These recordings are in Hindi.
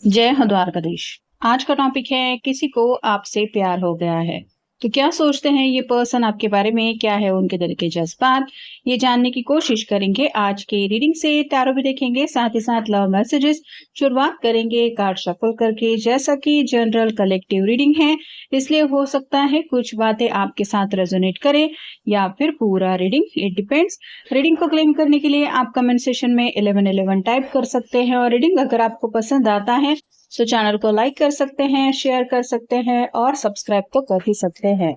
जय हो द्वारकाधीश। आज का टॉपिक है किसी को आपसे प्यार हो गया है। तो क्या सोचते हैं ये पर्सन आपके बारे में, क्या है उनके दिल के जज़्बात, ये जानने की कोशिश करेंगे आज की रीडिंग से। टैरो भी देखेंगे, साथ ही साथ लव मैसेजेस। शुरुआत करेंगे कार्ड शफल करके। जैसा कि जनरल कलेक्टिव रीडिंग है, इसलिए हो सकता है कुछ बातें आपके साथ रेजोनेट करें या फिर पूरा रीडिंग, इट डिपेंड्स। रीडिंग को क्लेम करने के लिए आप कमेंट सेशन में 1111 टाइप कर सकते हैं और रीडिंग अगर आपको पसंद आता है तो चैनल को लाइक कर सकते हैं, शेयर कर सकते हैं और सब्सक्राइब तो कर ही सकते हैं।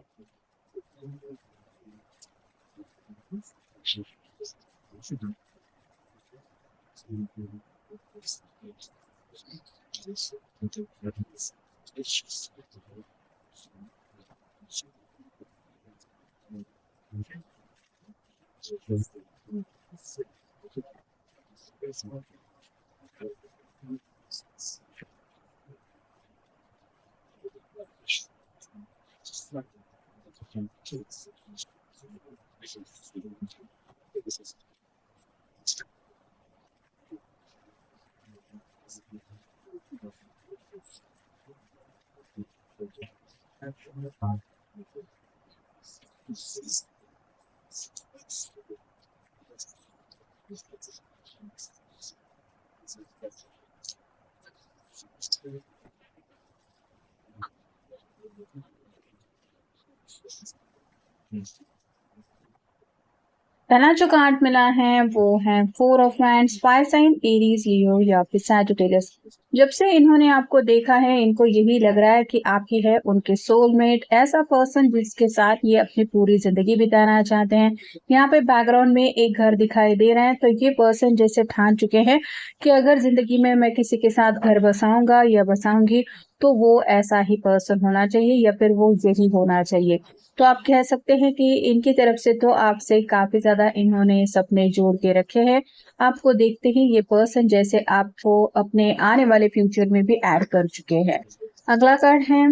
पहला जो कार्ड मिला है वो है 4 of wands, fire sign Aries, Leo या फिर सैजिटेरियस। जब से इन्होंने आपको देखा है इनको यही लग रहा है कि आप ही है उनके सोलमेट, ऐसा पर्सन जिसके साथ ये अपनी पूरी जिंदगी बिताना चाहते हैं। यहाँ पे बैकग्राउंड में एक घर दिखाई दे रहा है, तो ये पर्सन जैसे ठान चुके हैं कि अगर जिंदगी में मैं किसी के साथ घर बसाऊंगा या बसाऊंगी तो वो ऐसा ही पर्सन होना चाहिए या फिर वो यही होना चाहिए। तो आप कह सकते हैं कि इनकी तरफ से तो आपसे काफ़ी ज़्यादा इन्होंने सपने जोड़ के रखे हैं। आपको देखते ही ये पर्सन जैसे आपको अपने आने वाले फ्यूचर में भी ऐड कर चुके हैं। अगला कार्ड है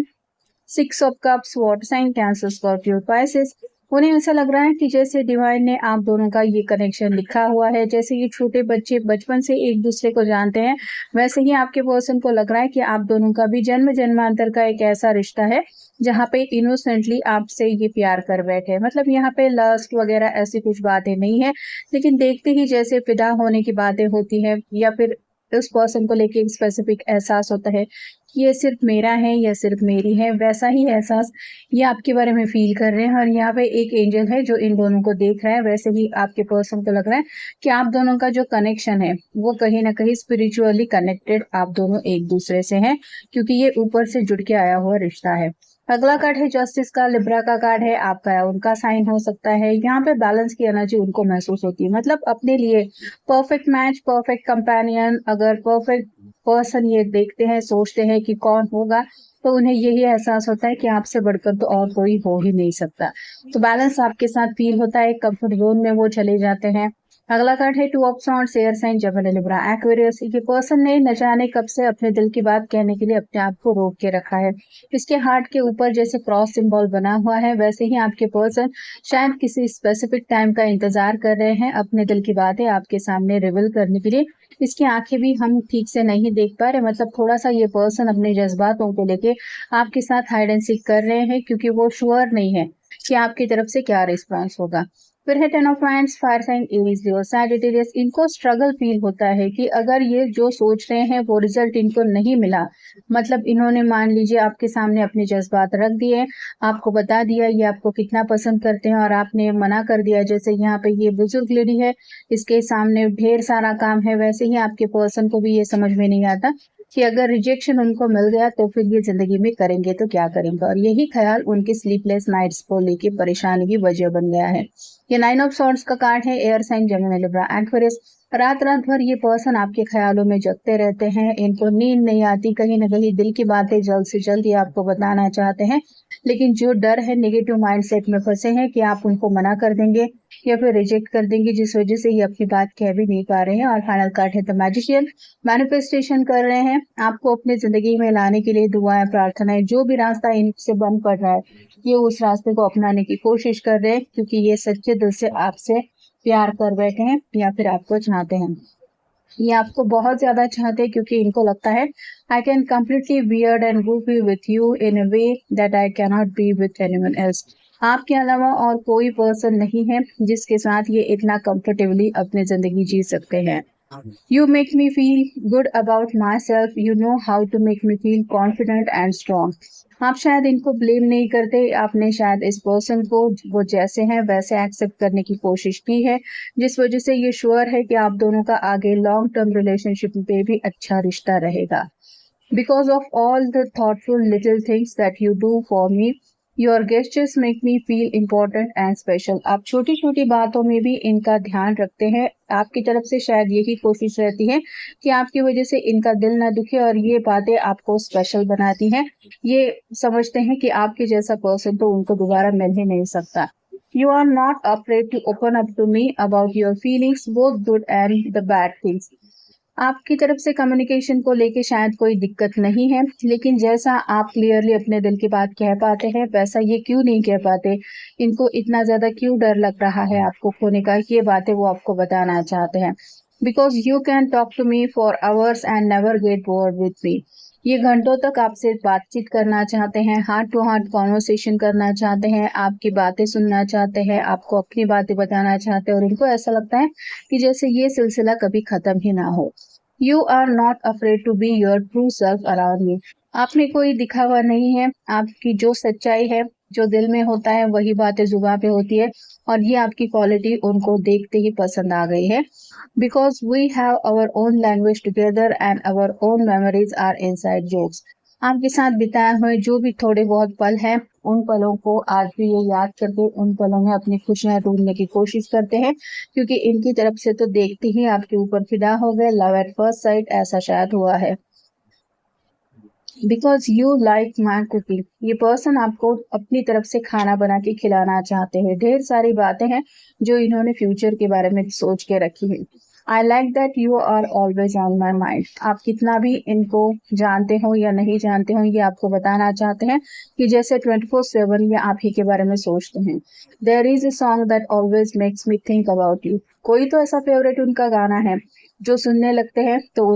6 of cups, water sign, Cancer, Scorpio, Pisces. उन्हें ऐसा लग रहा है कि जैसे डिवाइन ने आप दोनों का ये कनेक्शन लिखा हुआ है, जैसे ये छोटे बच्चे बचपन से एक दूसरे को जानते हैं, वैसे ही आपके पर्सन को लग रहा है कि आप दोनों का भी जन्म जन्मांतर का एक ऐसा रिश्ता है जहाँ पे इनोसेंटली आपसे ये प्यार कर बैठे। मतलब यहाँ पे लस्ट वगैरह ऐसी कुछ बातें नहीं है, लेकिन देखते ही जैसे फिदा होने की बातें होती है या फिर उस पर्सन को लेके एक स्पेसिफिक एहसास होता है कि ये सिर्फ मेरा है या सिर्फ मेरी है, वैसा ही एहसास ये आपके बारे में फील कर रहे हैं। और यहाँ पे एक एंजल है जो इन दोनों को देख रहा है। वैसे ही आपके पर्सन को लग रहा है कि आप दोनों का जो कनेक्शन है वो कहीं ना कहीं स्पिरिचुअली कनेक्टेड आप दोनों एक दूसरे से हैं, क्योंकि ये ऊपर से जुड़ के आया हुआ रिश्ता है। अगला कार्ड है जस्टिस का, लिब्रा का कार्ड है। आपका या उनका साइन हो सकता है। यहाँ पे बैलेंस की एनर्जी उनको महसूस होती है, मतलब अपने लिए परफेक्ट मैच, परफेक्ट कंपेनियन, अगर परफेक्ट पर्सन ये देखते हैं, सोचते हैं कि कौन होगा, तो उन्हें यही एहसास होता है कि आपसे बढ़कर तो और कोई हो ही नहीं सकता। तो बैलेंस आपके साथ फील होता है, कंफर्ट जोन में वो चले जाते हैं। अगला कार्ड है 2 of swords, air sign, Gemini, Libra, Aquarius. ये पर्सन ने न जाने कब से अपने दिल की बात कहने के लिए अपने आप को रोक के रखा है। इसके हार्ट के ऊपर जैसे क्रॉस सिंबल बना हुआ है, वैसे ही आपके पर्सन शायद किसी स्पेसिफिक टाइम का इंतजार कर रहे हैं अपने दिल की बातें आपके सामने रिवील करने के लिए। इसकी आंखें भी हम ठीक से नहीं देख पा रहे, मतलब थोड़ा सा ये पर्सन अपने जज्बातों को लेके आपके साथ हाइड एंड सीक कर रहे हैं, क्योंकि वो श्योर नहीं है कि आपकी तरफ से क्या रिस्पॉन्स होगा। फिर है 10 of wands, fire sign, Aries, Leo, Sagittarius. इनको स्ट्रगल फील होता है कि अगर ये जो सोच रहे हैं वो रिजल्ट इनको नहीं मिला, मतलब इन्होंने मान लीजिए आपके सामने अपने जज्बात रख दिए, आपको बता दिया ये आपको कितना पसंद करते हैं और आपने मना कर दिया। जैसे यहाँ पे ये बुजुर्ग लेडी है, इसके सामने ढेर सारा काम है, वैसे ही आपके पर्सन को भी ये समझ में नहीं आता कि अगर रिजेक्शन उनको मिल गया तो फिर ये जिंदगी में करेंगे तो क्या करेंगे। और यही ख्याल उनके स्लीपलेस नाइट्स को लेके परेशानी की वजह बन गया है। ये 9 ऑफ सॉर्ड्स का कार्ड है, air sign, Gemini, Libra, Aquarius. रात रात भर ये पर्सन आपके ख्यालों में जगते रहते हैं, इनको नींद नहीं आती, कहीं ना कहीं दिल की बातें जल्द से जल्द ये आपको बताना चाहते हैं, लेकिन जो डर है, नेगेटिव माइंडसेट में फंसे हैं कि आप उनको मना कर देंगे या फिर रिजेक्ट कर देंगे, जिस वजह से ये अपनी बात कह भी नहीं पा रहे हैं। और फाइनल कार्ड है द मैजिशियन, मैनिफेस्टेशन कर रहे हैं आपको अपने जिंदगी में लाने के लिए, दुआएं, प्रार्थनाएं, जो भी रास्ता इनसे बंद पड़ रहा है ये उस रास्ते को अपनाने की कोशिश कर रहे हैं, क्योंकि ये सच्चे दिल से आपसे प्यार कर बैठे हैं या फिर आपको चाहते हैं। ये आपको बहुत ज्यादा चाहते हैं क्योंकि इनको लगता है I can completely weird and goofy with you in a way that I cannot be with anyone else. आपके अलावा और कोई पर्सन नहीं है जिसके साथ ये इतना कंफर्टेबली अपनी जिंदगी जी सकते हैं। You make me feel good about myself. You know how to make me feel confident and strong. आप शायद इनको ब्लेम नहीं करते, आपने शायद इस पर्सन को वो जैसे हैं वैसे एक्सेप्ट करने की कोशिश की है, जिस वजह से ये श्योर है कि आप दोनों का आगे लॉन्ग टर्म रिलेशनशिप पे भी अच्छा रिश्ता रहेगा। Because of all the thoughtful little things that you do for me, your gestures make me feel important and special. आप छोटी छोटी बातों में भी इनका ध्यान रखते हैं। आपकी तरफ से शायद यही कोशिश रहती है कि आपकी वजह से इनका दिल ना दुखे और ये बातें आपको स्पेशल बनाती हैं। ये समझते हैं कि आपके जैसा पर्सन तो उनको दोबारा मिल ही नहीं सकता। You are not afraid to open up to me about your feelings, both good and the bad things. आपकी तरफ से कम्युनिकेशन को लेके शायद कोई दिक्कत नहीं है, लेकिन जैसा आप क्लियरली अपने दिल की बात कह पाते हैं वैसा ये क्यों नहीं कह पाते, इनको इतना ज्यादा क्यों डर लग रहा है आपको खोने का, ये बातें वो आपको बताना चाहते हैं। Because you can talk to me for hours and never get bored with me. ये घंटों तक आपसे बातचीत करना चाहते हैं, हार्ट टू हार्ट कॉन्वर्सेशन करना चाहते हैं, आपकी बातें सुनना चाहते हैं, आपको अपनी बातें बताना चाहते हैं और उनको ऐसा लगता है कि जैसे ये सिलसिला कभी खत्म ही ना हो। You are not afraid to be your true self around you. आप में कोई दिखावा नहीं है, आपकी जो सच्चाई है, जो दिल में होता है वही बातें जुबान पे होती है और ये आपकी क्वालिटी उनको देखते ही पसंद आ गई है। Because we have our own language together and our own memories are inside jokes. आपके साथ बिताए हुए जो भी थोड़े बहुत पल हैं, उन पलों को आज भी ये याद करके उन पलों में अपनी खुशियां ढूंढने की कोशिश करते हैं, क्योंकि इनकी तरफ से तो देखते ही आपके ऊपर फिदा हो गए, लव एट फर्स्ट साइट ऐसा शायद हुआ है। Because you like my cooking. ये पर्सन आपको अपनी तरफ से खाना बना के खिलाना चाहते हैं। ढेर सारी बातें हैं जो इन्होंने फ्यूचर के बारे में सोच के रखी है। I like that you are always on my mind. आप कितना भी इनको जानते हो या नहीं जानते हो, ये आपको बताना चाहते हैं कि जैसे 24/7 ये आप ही के बारे में सोचते हैं। There is a song that always makes me think about you. कोई तो ऐसा फेवरेट उनका गाना है जो सुनने लगते हैं तो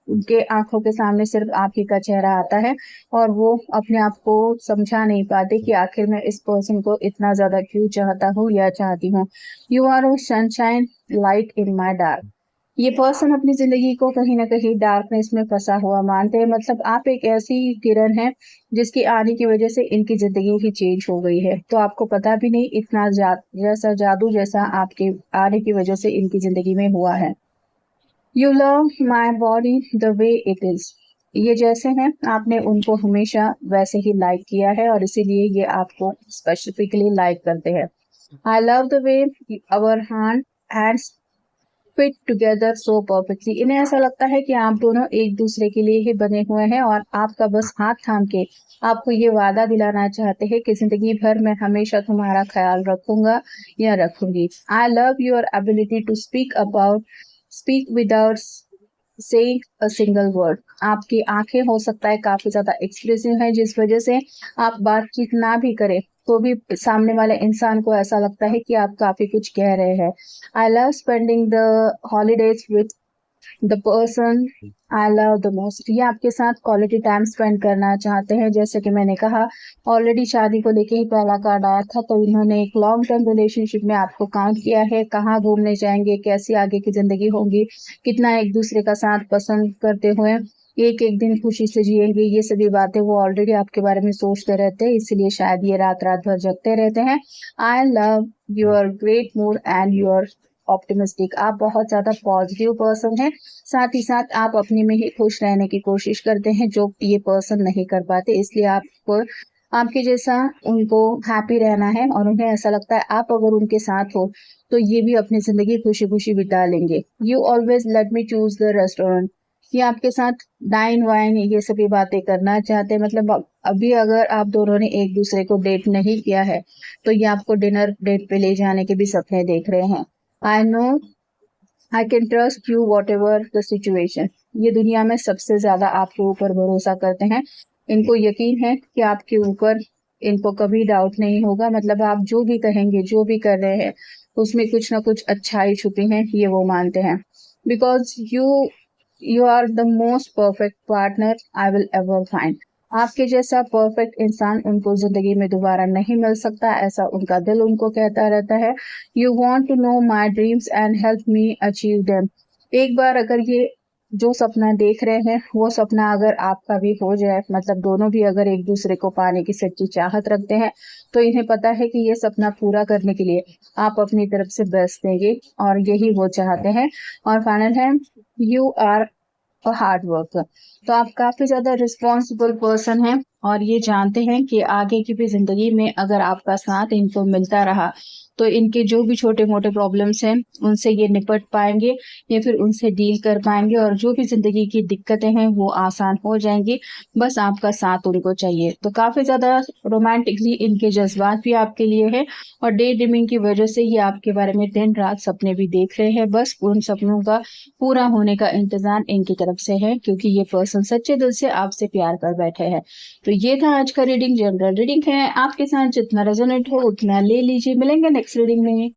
उनके आंखों के सामने सिर्फ आप ही का चेहरा आता है और वो अपने आप को समझा नहीं पाते कि आखिर मैं इस पर्सन को इतना ज्यादा क्यों चाहता हूँ या चाहती हूँ। You are a sunshine light in my dark. ये पर्सन अपनी जिंदगी को कहीं ना कहीं डार्कनेस में फंसा हुआ मानते हैं, मतलब आप एक ऐसी किरण है जिसकी आने की वजह से इनकी जिंदगी ही चेंज हो गई है, तो आपको पता भी नहीं इतना जैसा जादू जैसा आपके आने की वजह से इनकी जिंदगी में हुआ है। You love my body the way it is. ये जैसे हैं आपने उनको हमेशा वैसे ही लाइक किया है और इसीलिए ये आपको स्पेसिफिकली लाइक करते हैं। I love the way our hands fit together so perfectly. इन्हें ऐसा लगता है कि आप दोनों एक दूसरे के लिए ही बने हुए हैं और आपका बस हाथ थाम के आपको ये वादा दिलाना चाहते हैं कि जिंदगी भर मैं हमेशा तुम्हारा ख्याल रखूंगा या रखूंगी। I love your ability to speak without saying a single word. आपकी आंखें हो सकता है काफी ज्यादा एक्सप्रेसिव है, जिस वजह से आप बातचीत ना भी करें तो भी सामने वाले इंसान को ऐसा लगता है कि आप काफी कुछ कह रहे हैं। I love spending the holidays with the person I love the most. ये आपके साथ क्वालिटी टाइम स्पेंड करना चाहते हैं। जैसे कि मैंने कहा, ऑलरेडी शादी को लेके ही पहला कार्ड आया था, तो इन्होंने एक लॉन्ग टर्म रिलेशनशिप में आपको काउंट किया है। कहाँ घूमने जाएंगे, कैसी आगे की जिंदगी होगी, कितना एक दूसरे का साथ पसंद करते हुए एक एक दिन खुशी से जिएंगे, ये सभी बातें वो ऑलरेडी आपके बारे में सोचते रहते हैं, इसलिए शायद ये रात रात भर जगते रहते हैं। आई love your great mood and your optimistic. आप बहुत ज्यादा पॉजिटिव पर्सन हैं, साथ ही साथ आप अपने में ही खुश रहने की कोशिश करते हैं, जो ये पर्सन नहीं कर पाते, इसलिए आपको आपके जैसा उनको हैप्पी रहना है और उन्हें ऐसा लगता है आप अगर उनके साथ हो तो ये भी अपनी जिंदगी खुशी खुशी बिता लेंगे। You always let me choose the restaurant. ये आपके साथ डाइन वाइन ये सभी बातें करना चाहते हैं, मतलब अभी अगर आप दोनों ने एक दूसरे को डेट नहीं किया है तो ये आपको डिनर डेट पे ले जाने के भी सपने देख रहे हैं। I know I can trust you what ever the situation. ये दुनिया में सबसे ज्यादा आपके ऊपर भरोसा करते हैं। इनको यकीन है कि आपके ऊपर इनको कभी डाउट नहीं होगा, मतलब आप जो भी कहेंगे, जो भी कर रहे हैं उसमें कुछ ना कुछ अच्छाई छुपी है, ये वो मानते हैं। Because you are the most perfect partner I will ever find. आपके जैसा परफेक्ट इंसान उनको जिंदगी में दोबारा नहीं मिल सकता, ऐसा उनका दिल उनको कहता रहता है। You want to know my dreams and help me achieve them. एक बार अगर ये जो सपना देख रहे हैं वो सपना अगर आपका भी हो जाए, मतलब दोनों भी अगर एक दूसरे को पाने की सच्ची चाहत रखते हैं, तो इन्हें पता है कि ये सपना पूरा करने के लिए आप अपनी तरफ से बेस्ट देंगे, और यही वो चाहते हैं। और फाइनल है, you are a hard worker. तो आप काफी ज्यादा रिस्पॉन्सिबल पर्सन हैं और ये जानते हैं कि आगे की भी जिंदगी में अगर आपका साथ इनको मिलता रहा तो इनके जो भी छोटे मोटे प्रॉब्लम्स हैं उनसे ये निपट पाएंगे या फिर उनसे डील कर पाएंगे, और जो भी जिंदगी की दिक्कतें हैं वो आसान हो जाएंगी। बस आपका साथ उनको चाहिए। तो काफी ज्यादा रोमांटिकली इनके जज्बात भी आपके लिए है, और डे ड्रीमिंग की वजह से ये आपके बारे में दिन रात सपने भी देख रहे हैं। बस उन सपनों का पूरा होने का इंतजार इनकी तरफ से है, क्योंकि ये पर्सन सच्चे दिल से आपसे प्यार कर बैठे हैं। तो ये था आज का रीडिंग, जनरल रीडिंग है। आपके साथ जितना रेजोनेट हो उतना ले लीजिए। मिलेंगे नेक्स्ट रीडिंग में।